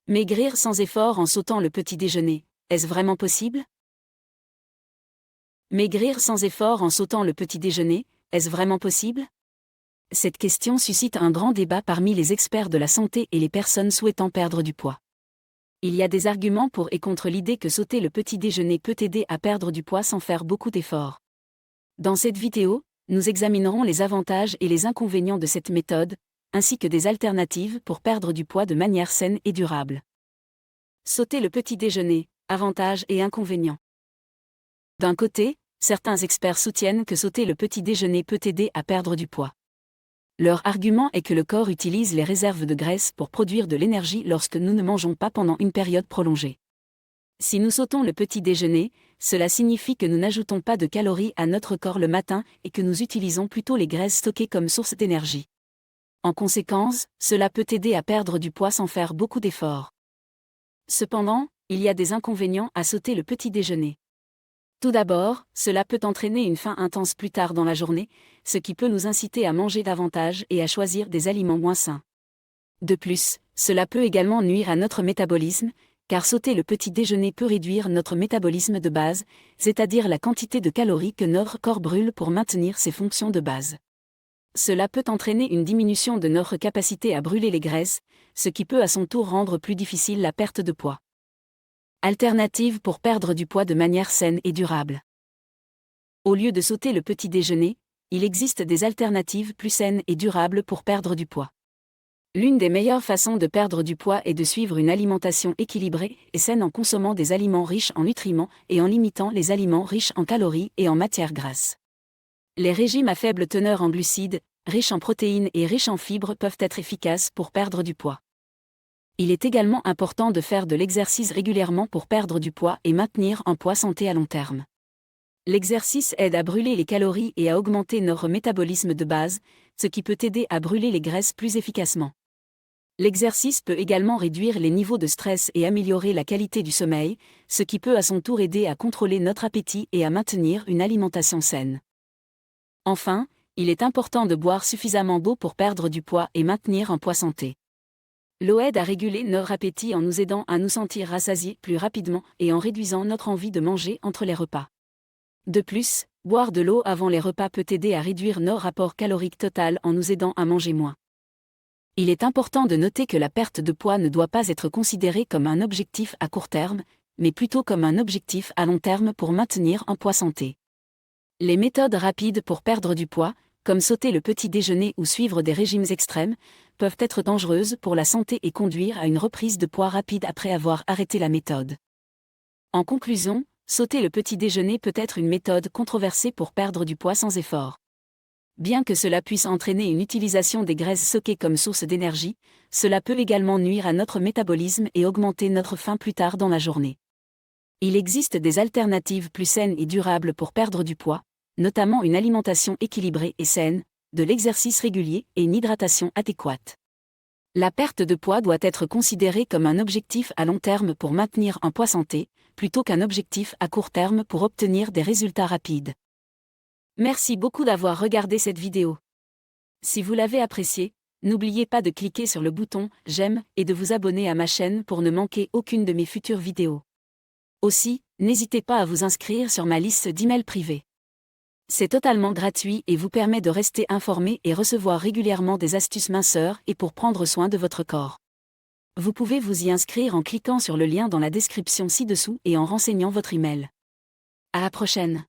Maigrir sans effort en sautant le petit déjeuner, est-ce vraiment possible? Maigrir sans effort en sautant le petit déjeuner, est-ce vraiment possible? Cette question suscite un grand débat parmi les experts de la santé et les personnes souhaitant perdre du poids. Il y a des arguments pour et contre l'idée que sauter le petit déjeuner peut aider à perdre du poids sans faire beaucoup d'efforts. Dans cette vidéo, nous examinerons les avantages et les inconvénients de cette méthode, ainsi que des alternatives pour perdre du poids de manière saine et durable. Sauter le petit déjeuner, avantages et inconvénients. D'un côté, certains experts soutiennent que sauter le petit déjeuner peut aider à perdre du poids. Leur argument est que le corps utilise les réserves de graisse pour produire de l'énergie lorsque nous ne mangeons pas pendant une période prolongée. Si nous sautons le petit déjeuner, cela signifie que nous n'ajoutons pas de calories à notre corps le matin et que nous utilisons plutôt les graisses stockées comme source d'énergie. En conséquence, cela peut aider à perdre du poids sans faire beaucoup d'efforts. Cependant, il y a des inconvénients à sauter le petit déjeuner. Tout d'abord, cela peut entraîner une faim intense plus tard dans la journée, ce qui peut nous inciter à manger davantage et à choisir des aliments moins sains. De plus, cela peut également nuire à notre métabolisme, car sauter le petit déjeuner peut réduire notre métabolisme de base, c'est-à-dire la quantité de calories que notre corps brûle pour maintenir ses fonctions de base. Cela peut entraîner une diminution de notre capacité à brûler les graisses, ce qui peut à son tour rendre plus difficile la perte de poids. Alternatives pour perdre du poids de manière saine et durable. Au lieu de sauter le petit déjeuner, il existe des alternatives plus saines et durables pour perdre du poids. L'une des meilleures façons de perdre du poids est de suivre une alimentation équilibrée et saine en consommant des aliments riches en nutriments et en limitant les aliments riches en calories et en matières grasses. Les régimes à faible teneur en glucides, riches en protéines et riches en fibres peuvent être efficaces pour perdre du poids. Il est également important de faire de l'exercice régulièrement pour perdre du poids et maintenir un poids santé à long terme. L'exercice aide à brûler les calories et à augmenter notre métabolisme de base, ce qui peut aider à brûler les graisses plus efficacement. L'exercice peut également réduire les niveaux de stress et améliorer la qualité du sommeil, ce qui peut à son tour aider à contrôler notre appétit et à maintenir une alimentation saine. Enfin, il est important de boire suffisamment d'eau pour perdre du poids et maintenir un poids santé. L'eau aide à réguler notre appétit en nous aidant à nous sentir rassasiés plus rapidement et en réduisant notre envie de manger entre les repas. De plus, boire de l'eau avant les repas peut aider à réduire nos rapports caloriques total en nous aidant à manger moins. Il est important de noter que la perte de poids ne doit pas être considérée comme un objectif à court terme, mais plutôt comme un objectif à long terme pour maintenir un poids santé. Les méthodes rapides pour perdre du poids, comme sauter le petit déjeuner ou suivre des régimes extrêmes, peuvent être dangereuses pour la santé et conduire à une reprise de poids rapide après avoir arrêté la méthode. En conclusion, sauter le petit déjeuner peut être une méthode controversée pour perdre du poids sans effort. Bien que cela puisse entraîner une utilisation des graisses stockées comme source d'énergie, cela peut également nuire à notre métabolisme et augmenter notre faim plus tard dans la journée. Il existe des alternatives plus saines et durables pour perdre du poids, notamment une alimentation équilibrée et saine, de l'exercice régulier et une hydratation adéquate. La perte de poids doit être considérée comme un objectif à long terme pour maintenir un poids santé, plutôt qu'un objectif à court terme pour obtenir des résultats rapides. Merci beaucoup d'avoir regardé cette vidéo. Si vous l'avez appréciée, n'oubliez pas de cliquer sur le bouton « J'aime » et de vous abonner à ma chaîne pour ne manquer aucune de mes futures vidéos. Aussi, n'hésitez pas à vous inscrire sur ma liste d'emails privés. C'est totalement gratuit et vous permet de rester informé et recevoir régulièrement des astuces minceurs et pour prendre soin de votre corps. Vous pouvez vous y inscrire en cliquant sur le lien dans la description ci-dessous et en renseignant votre email. À la prochaine.